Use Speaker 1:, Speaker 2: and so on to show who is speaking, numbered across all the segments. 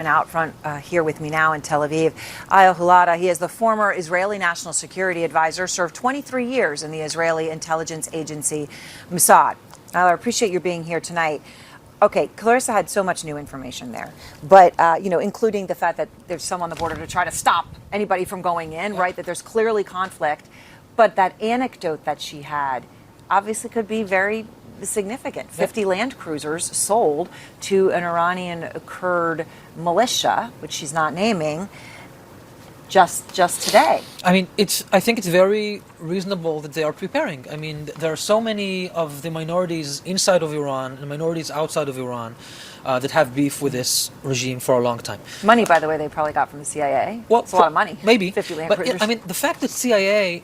Speaker 1: And out front here with me now in Tel Aviv, Eyal Hulata. He is the former Israeli National Security Advisor, served 23 years in the Israeli intelligence agency Mossad. Eyal, I appreciate your being here tonight. Okay, Clarissa had so much new information there, but including the fact that there's some on the border to try to stop anybody from going in, right? That there's clearly conflict, but that anecdote that she had obviously could be very significant. 50 land cruisers sold to an Iranian Kurd militia, which she's not naming, just today.
Speaker 2: I mean, I think it's very reasonable that they are preparing. I mean, there are so many of the minorities inside of Iran and minorities outside of Iran that have beef with this regime for a long time.
Speaker 1: Money, by the way, they probably got from the CIA.
Speaker 2: Well,
Speaker 1: it's a lot of money.
Speaker 2: Maybe,
Speaker 1: 50 land
Speaker 2: but
Speaker 1: cruisers.
Speaker 2: I mean, the fact that CIA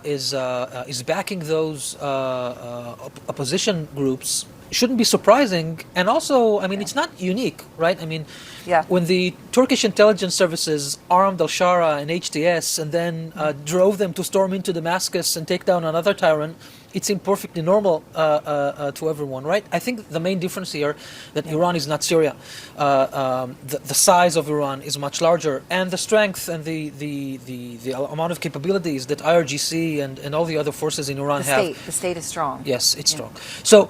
Speaker 2: is backing those opposition groups shouldn't be surprising. And also, I mean, it's not unique, right? I mean, when the Turkish intelligence services armed al-Shara and HTS and then drove them to storm into Damascus and take down another tyrant, it seemed perfectly normal to everyone, right? I think the main difference here that Iran is not Syria. The size of Iran is much larger, and the strength and the amount of capabilities that IRGC and all the other forces in Iran have.
Speaker 1: The state is strong.
Speaker 2: Yes, it's strong. So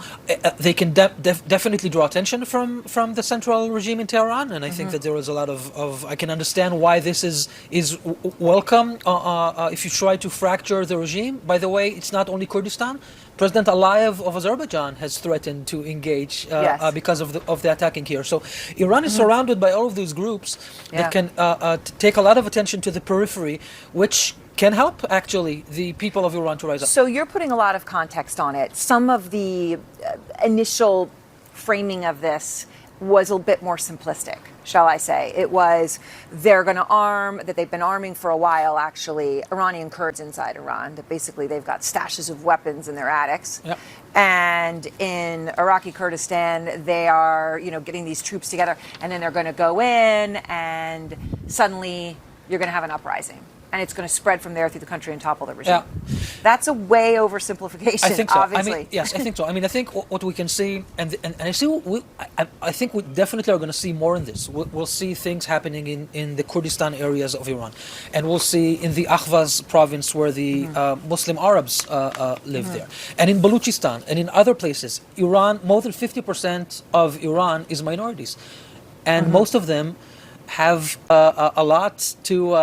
Speaker 2: they can definitely draw attention from the central regime in Tehran, and I think that there is a lot of I can understand why this is welcome if you try to fracture the regime. By the way, it's not only Kurdistan. President Aliyev of Azerbaijan has threatened to engage because of the attacking here. So Iran is surrounded by all of these groups that can take a lot of attention to the periphery, which can help actually the people of Iran to rise up.
Speaker 1: So you're putting a lot of context on it. Some of the initial framing of this was a bit more simplistic, shall I say. It was they're going to arm, that they've been arming for a while, actually, Iranian Kurds inside Iran, that basically they've got stashes of weapons in their attics.
Speaker 2: Yep.
Speaker 1: And in Iraqi Kurdistan, they are, getting these troops together, and then they're going to go in, and suddenly you're going to have an uprising. And it's going to spread from there through the country and topple the regime. Yeah. That's a way oversimplification,
Speaker 2: I think so.
Speaker 1: obviously.
Speaker 2: I mean, yes, I think so. I mean, I think what we can see, and I think we definitely are going to see more in this. We'll see things happening in the Kurdistan areas of Iran. And we'll see in the Ahvaz province where the Muslim Arabs live there. And in Baluchistan and in other places. Iran, more than 50% of Iran is minorities. And most of them have a lot to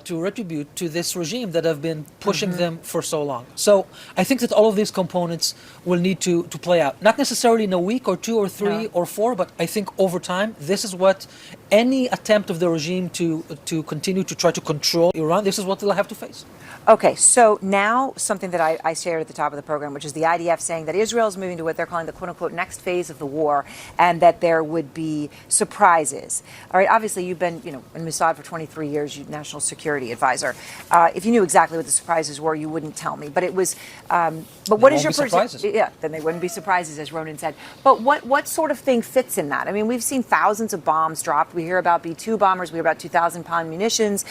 Speaker 2: retribute to this regime that have been pushing them for so long. So I think that all of these components will need to play out. Not necessarily in a week or two or three or four, but I think over time, this is what any attempt of the regime to continue to try to control Iran, this is what they'll have to face.
Speaker 1: Okay, so now something that I shared at the top of the program, which is the IDF saying that Israel is moving to what they're calling the quote-unquote next phase of the war, and that there would be surprises. All right, obviously you've been, in Mossad for 23 years, you're National Security Advisor. If you knew exactly what the surprises were, you wouldn't tell me. But it was, but what is your
Speaker 2: surprises?
Speaker 1: Yeah, then they wouldn't be surprises, as Ronan said. But what sort of thing fits in that? I mean, we've seen thousands of bombs dropped. We hear about B-2 bombers. We hear about 2,000-pound munitions.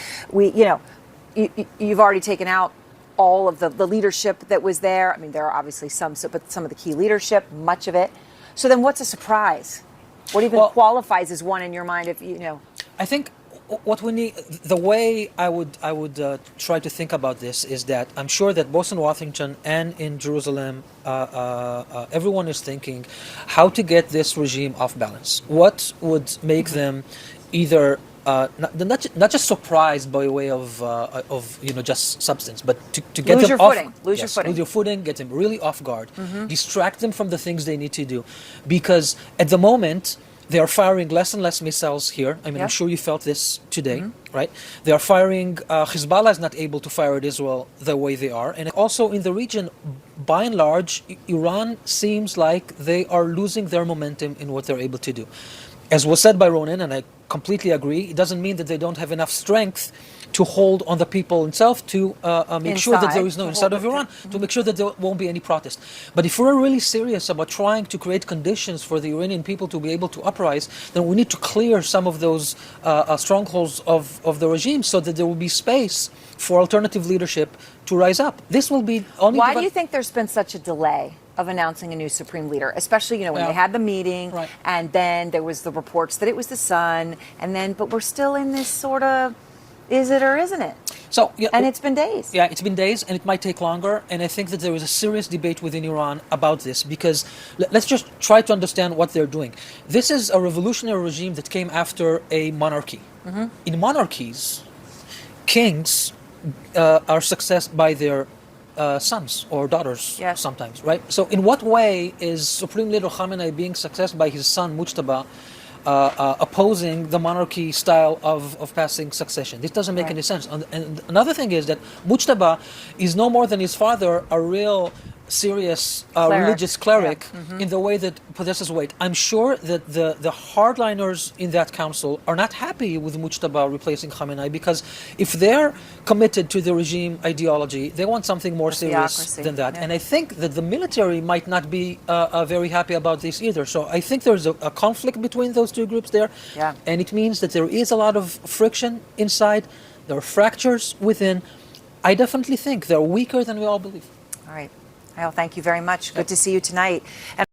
Speaker 1: You've already taken out all of the leadership that was there. I mean, there are obviously but some of the key leadership, much of it. So then what's a surprise? What even qualifies as one in your mind if
Speaker 2: I think what we need, the way I would try to think about this is that I'm sure that both in Washington and in Jerusalem, everyone is thinking how to get this regime off balance. What would make them either not just surprised by way of just substance, but to get them off,
Speaker 1: lose your footing,
Speaker 2: get them really off guard, distract them from the things they need to do, because at the moment they are firing less and less missiles here. I mean, I'm sure you felt this today, right? They are firing. Hezbollah is not able to fire at Israel the way they are, and also in the region, by and large, Iran seems like they are losing their momentum in what they're able to do. As was said by Ronan, and I completely agree, it doesn't mean that they don't have enough strength to hold on the people itself to make sure that there is no inside of Iran, to make sure that there won't be any protest. But if we're really serious about trying to create conditions for the Iranian people to be able to uprise, then we need to clear some of those strongholds of the regime so that there will be space for alternative leadership to rise up. This will be only...
Speaker 1: Why do you think there's been such a delay? of announcing a new supreme leader, especially, when
Speaker 2: Yeah.
Speaker 1: they had the meeting,
Speaker 2: Right.
Speaker 1: and then there was the reports that it was the son, and then, but we're still in this sort of, is it or isn't it?
Speaker 2: So, yeah,
Speaker 1: And it's been days.
Speaker 2: Yeah, it's been days, and it might take longer. And I think that there is a serious debate within Iran about this, because let's just try to understand what they're doing. This is a revolutionary regime that came after a monarchy. In monarchies, kings are successed by their sons or daughters
Speaker 1: Yes.
Speaker 2: sometimes, right? So in what way is Supreme Leader Khamenei being successed by his son Mujtaba opposing the monarchy style of passing succession? This doesn't make
Speaker 1: Right.
Speaker 2: any sense. And another thing is that Mujtaba is no more than his father, a real serious
Speaker 1: Cleric.
Speaker 2: religious cleric
Speaker 1: Yeah.
Speaker 2: in the way that possesses weight. I'm sure that the hardliners in that council are not happy with Mujtaba replacing Khamenei, because if they're committed to the regime ideology, they want something more serious
Speaker 1: theocracy,
Speaker 2: than that.
Speaker 1: yeah.
Speaker 2: And I think that the military might not be very happy about this either. So I think there's a conflict between those two groups there.
Speaker 1: Yeah.
Speaker 2: And it means that there is a lot of friction inside. There are fractures within. I definitely think they're weaker than we all believe.
Speaker 1: All right. Eyal, thank you very much. Good to see you tonight. And